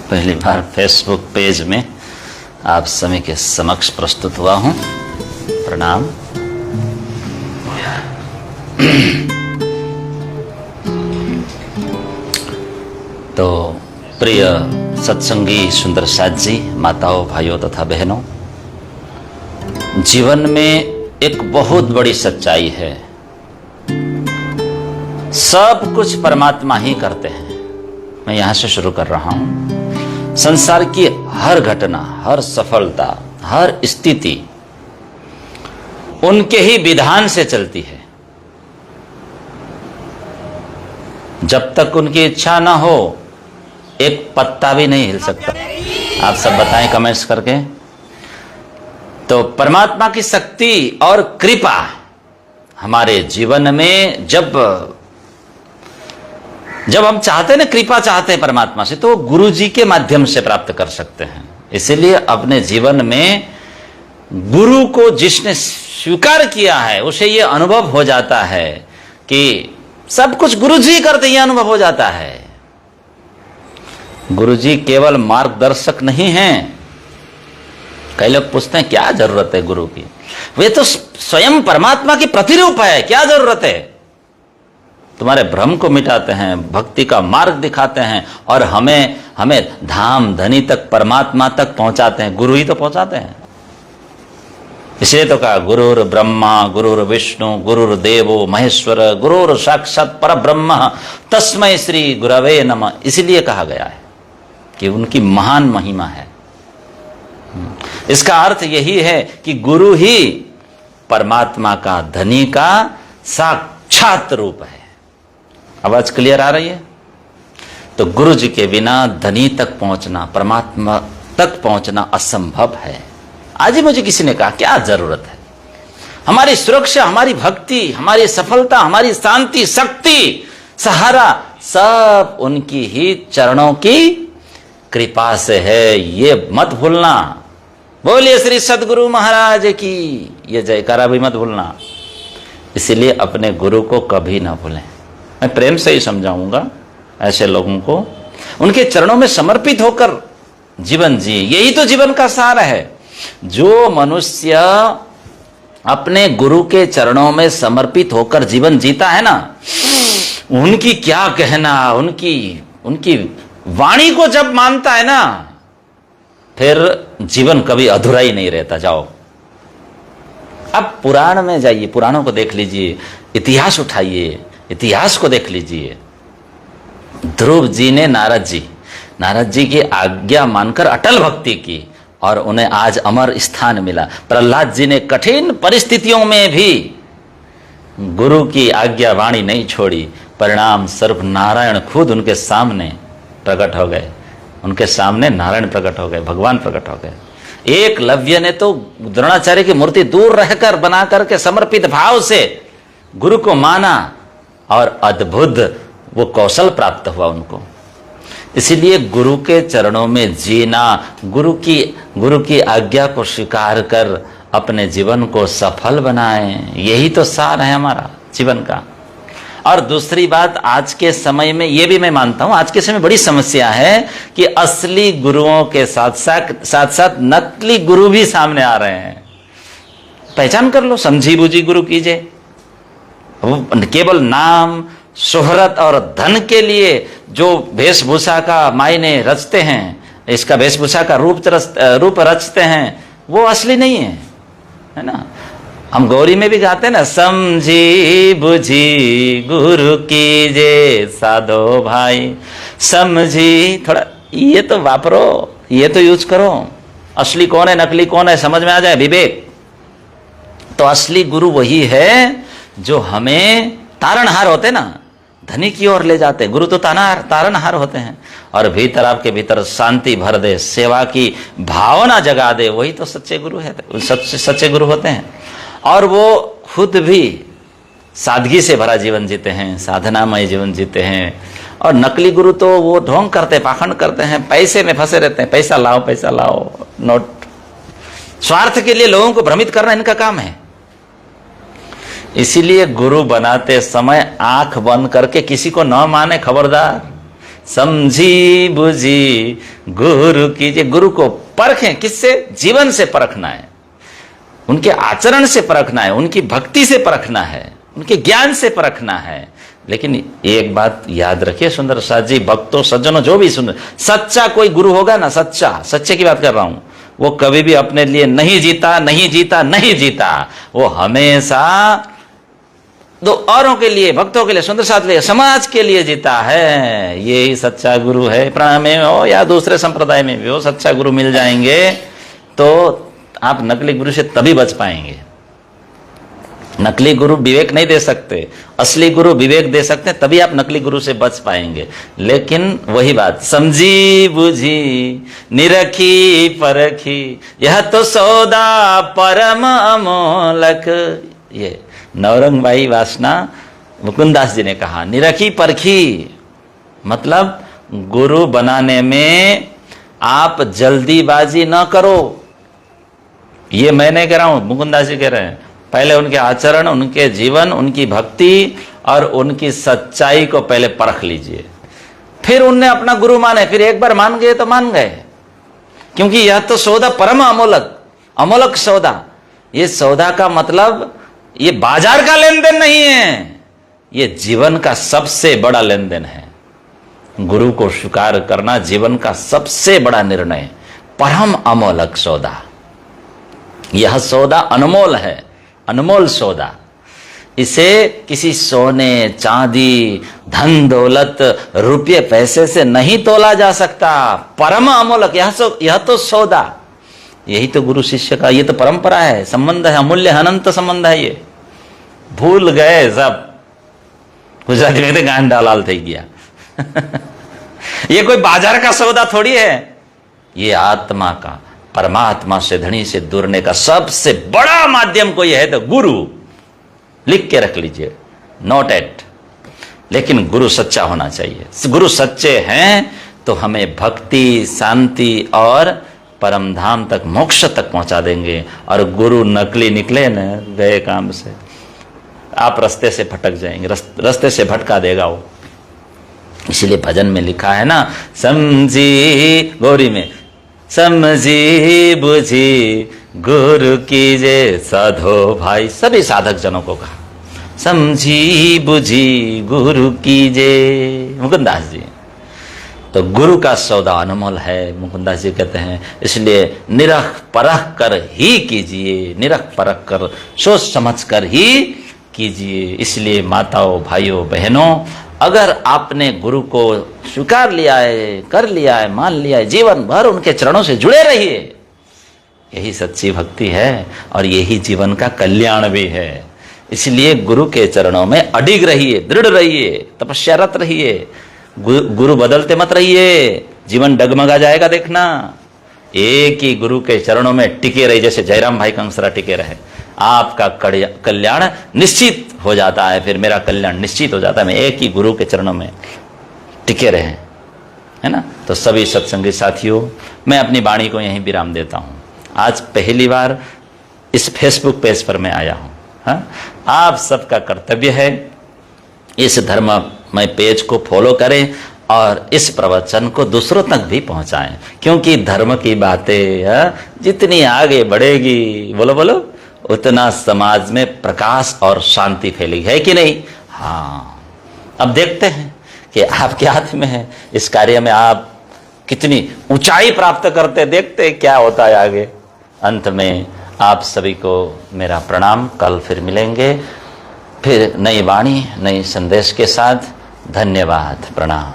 पहली बार Facebook page में आप सभी के समक्ष प्रस्तुत हुआ हूं। प्रणाम। तो प्रिय सत्संगी सुंदर साथ जी, माताओं, भाइयों तथा बहनों, जीवन में एक बहुत बड़ी सच्चाई है। सब कुछ परमात्मा ही करते हैं। मैं यहां से शुरू कर रहा हूं। संसार की हर घटना, हर सफलता, हर स्थिति उनके ही विधान से चलती है। जब तक उनकी इच्छा ना हो एक पत्ता भी नहीं हिल सकता। आप सब बताएं कमेंट्स करके। तो परमात्मा की शक्ति और कृपा हमारे जीवन में जब हम चाहते हैं ना, कृपा चाहते हैं परमात्मा से, तो गुरु जी के माध्यम से प्राप्त कर सकते हैं। इसीलिए अपने जीवन में गुरु को जिसने स्वीकार किया है उसे ये अनुभव हो जाता है कि सब कुछ गुरु जी करते, ये अनुभव हो जाता है। गुरु जी केवल मार्गदर्शक नहीं हैं। कई लोग पूछते हैं क्या जरूरत है गुरु की, वे तो स्वयं परमात्मा की प्रतिरूप है, क्या जरूरत है। तुम्हारे भ्रम को मिटाते हैं, भक्ति का मार्ग दिखाते हैं और हमें धाम धनी तक, परमात्मा तक पहुंचाते हैं। गुरु ही तो पहुंचाते हैं। इसलिए तो कहा गुरुर ब्रह्मा गुरुर विष्णु गुरुर्देवो महेश्वर गुरुर साक्षात परब्रह्म तस्मै श्री गुरवे नमः। इसलिए कहा गया है कि उनकी महान महिमा है। इसका अर्थ यही है कि गुरु ही परमात्मा का, धनी का साक्षात रूप है। आवाज क्लियर आ रही है? तो गुरु जी के बिना धनी तक पहुंचना, परमात्मा तक पहुंचना असंभव है। आज ही मुझे किसी ने कहा क्या जरूरत है, हमारी सुरक्षा, हमारी भक्ति, हमारी सफलता, हमारी शांति, शक्ति, सहारा सब उनकी ही चरणों की कृपा से है। ये मत भूलना। बोलिए श्री सदगुरु महाराज की ये जयकारा भी मत भूलना। इसीलिए अपने गुरु को कभी ना भूलें। मैं प्रेम से ही समझाऊंगा ऐसे लोगों को। उनके चरणों में समर्पित होकर जीवन जिए, यही तो जीवन का सार है। जो मनुष्य अपने गुरु के चरणों में समर्पित होकर जीवन जीता है ना, उनकी क्या कहना, उनकी वाणी को जब मानता है ना, फिर जीवन कभी अधूरा ही नहीं रहता। जाओ अब पुराण में जाइए, पुराणों को देख लीजिए, इतिहास उठाइए, इतिहास को देख लीजिए। ध्रुव जी ने नारद जी की आज्ञा मानकर अटल भक्ति की और उन्हें आज अमर स्थान मिला। प्रहलाद जी ने कठिन परिस्थितियों में भी गुरु की आज्ञा वाणी नहीं छोड़ी। परिणाम स्वरूप नारायण खुद उनके सामने प्रकट हो गए। उनके सामने नारायण प्रकट हो गए, भगवान प्रकट हो गए। एकलव्य ने तो द्रोणाचार्य की मूर्ति दूर रहकर बना करके समर्पित भाव से गुरु को माना और अद्भुत वो कौशल प्राप्त हुआ उनको। इसीलिए गुरु के चरणों में जीना, गुरु की आज्ञा को स्वीकार कर अपने जीवन को सफल बनाएं, यही तो सार है हमारा जीवन का। और दूसरी बात, आज के समय में ये भी मैं मानता हूं, आज के समय में बड़ी समस्या है कि असली गुरुओं के साथ साथ नकली गुरु भी सामने आ रहे हैं। पहचान कर लो, समझी बूझी गुरु कीजिए। वो केवल नाम, शोहरत और धन के लिए जो वेशभूषा का मायने रचते हैं, इसका वेशभूषा का रूप रचते हैं, वो असली नहीं है ना। हम गौरी में भी गाते हैं ना, समझी बुझी गुरु कीजे साधो भाई, समझी। थोड़ा ये तो वापरो, ये तो यूज करो। असली कौन है, नकली कौन है, समझ में आ जाए विवेक। तो असली गुरु वही है जो हमें तारणहार होते ना, धनी की ओर ले जाते। गुरु तो तारणहार होते हैं और भीतर, आपके भीतर शांति भर दे, सेवा की भावना जगा दे, वही तो सच्चे गुरु है, सच्चे गुरु होते हैं। और वो खुद भी सादगी से भरा जीवन जीते हैं, साधनामय जीवन जीते हैं। और नकली गुरु तो वो ढोंग करते, पाखंड करते हैं, पैसे में फंसे रहते हैं। पैसा लाओ, नोट, स्वार्थ के लिए लोगों को भ्रमित करना इनका काम है। इसीलिए गुरु बनाते समय आंख बंद करके किसी को न माने, खबरदार। समझी बुझी गुरु कीजिए। गुरु को परखें, किससे? जीवन से परखना है, उनके आचरण से परखना है, उनकी भक्ति से परखना है, उनके ज्ञान से परखना है। लेकिन एक बात याद रखिए सुंदर प्रसाद जी, भक्तों सज्जनों जो भी सुन, सच्चा कोई गुरु होगा ना, सच्चा, सच्चे की बात कर रहा हूं, वो कभी भी अपने लिए नहीं जीता, नहीं जीता, नहीं जीता। वो हमेशा दो औरों के लिए, भक्तों के लिए, सुंदर साथ लिए, समाज के लिए जीता है। ये ही सच्चा गुरु है। प्राण में हो या दूसरे संप्रदाय में भी हो, सच्चा गुरु मिल जाएंगे तो आप नकली गुरु से तभी बच पाएंगे। नकली गुरु विवेक नहीं दे सकते, असली गुरु विवेक दे सकते हैं, तभी आप नकली गुरु से बच पाएंगे। लेकिन वही बात, समझी बुझी निरखी परखी यह तो सौदा परम अमोलक। ये नवरंग भाई वासना मुकुंदास जी ने कहा, निरखी परखी मतलब गुरु बनाने में आप जल्दीबाजी ना करो। ये मैं नहीं कह रहा हूं, मुकुंदास जी कह रहे हैं। पहले उनके आचरण, उनके जीवन, उनकी भक्ति और उनकी सच्चाई को पहले परख लीजिए, फिर उनने अपना गुरु माने। फिर एक बार मान गए तो मान गए, क्योंकि यह तो सौदा परम अमोलक, अमोलक सौदा। ये सौदा का मतलब ये बाजार का लेन देन नहीं है, ये जीवन का सबसे बड़ा लेन देन है। गुरु को स्वीकार करना जीवन का सबसे बड़ा निर्णय, परम अमोलक सौदा। यह सौदा अनमोल है, अनमोल सौदा। इसे किसी सोने चांदी धन दौलत रुपये पैसे से नहीं तोला जा सकता। परम अमोलक, यह तो सौदा। यही तो गुरु शिष्य का, ये तो परंपरा है, संबंध है, अमूल्य अनंत संबंध है। ये भूल गए सब, गुजराती में गांड डालाल थई गया। ये कोई बाजार का सौदा थोड़ी है, ये आत्मा का, परमात्मा से, धनी से जुड़ने का सबसे बड़ा माध्यम कोई है तो गुरु। लिख के रख लीजिए, नोट एट। लेकिन गुरु सच्चा होना चाहिए। गुरु सच्चे हैं तो हमें भक्ति, शांति और परम धाम तक, मोक्ष तक पहुंचा देंगे। और गुरु नकली निकले न गए काम से, आप रास्ते से भटक जाएंगे, रास्ते से भटका देगा वो। इसलिए भजन में लिखा है ना, समझी, गौरी में, समझी बुझी गुरु कीजे साधो भाई। सभी साधक जनों को कहा, समझी बुझी गुरु कीजे, मुकुंदास जी। तो गुरु का सौदा अनमोल है, मुकुंदास जी कहते हैं। इसलिए निरख परख कर ही कीजिए, निरख परख कर, सोच समझ कर ही कीजिए। इसलिए माताओं, भाइयों, बहनों, अगर आपने गुरु को स्वीकार लिया है, कर लिया है, मान लिया है, जीवन भर उनके चरणों से जुड़े रहिए। यही सच्ची भक्ति है और यही जीवन का कल्याण भी है। इसलिए गुरु के चरणों में अडिग रहिए, दृढ़ रहिए, तपस्यारत रहिए। गुरु बदलते मत रहिए, जीवन डगमगा जाएगा देखना। एक ही गुरु के चरणों में टिके रहिए, जैसे जयराम भाई कंसरा टिके रहे। आपका कल्याण निश्चित हो जाता है, फिर मेरा कल्याण निश्चित हो जाता है। मैं एक ही गुरु के चरणों में टिके रहे, है ना। तो सभी सत्संगी साथियों, मैं अपनी वाणी को यहीं विराम देता हूं। आज पहली बार इस फेसबुक पेज पर मैं आया हूं। हाँ? आप सबका कर्तव्य है इस धर्ममय पेज को फॉलो करें और इस प्रवचन को दूसरों तक भी पहुंचाएं, क्योंकि धर्म की बातें जितनी आगे बढ़ेगी, बोलो बोलो, उतना समाज में प्रकाश और शांति फैलेगी, है कि नहीं? हाँ, अब देखते हैं कि आपके हाथ में है, इस कार्य में आप कितनी ऊंचाई प्राप्त करते, देखते क्या होता है आगे। अंत में आप सभी को मेरा प्रणाम। कल फिर मिलेंगे, फिर नई वाणी, नई संदेश के साथ। धन्यवाद, प्रणाम।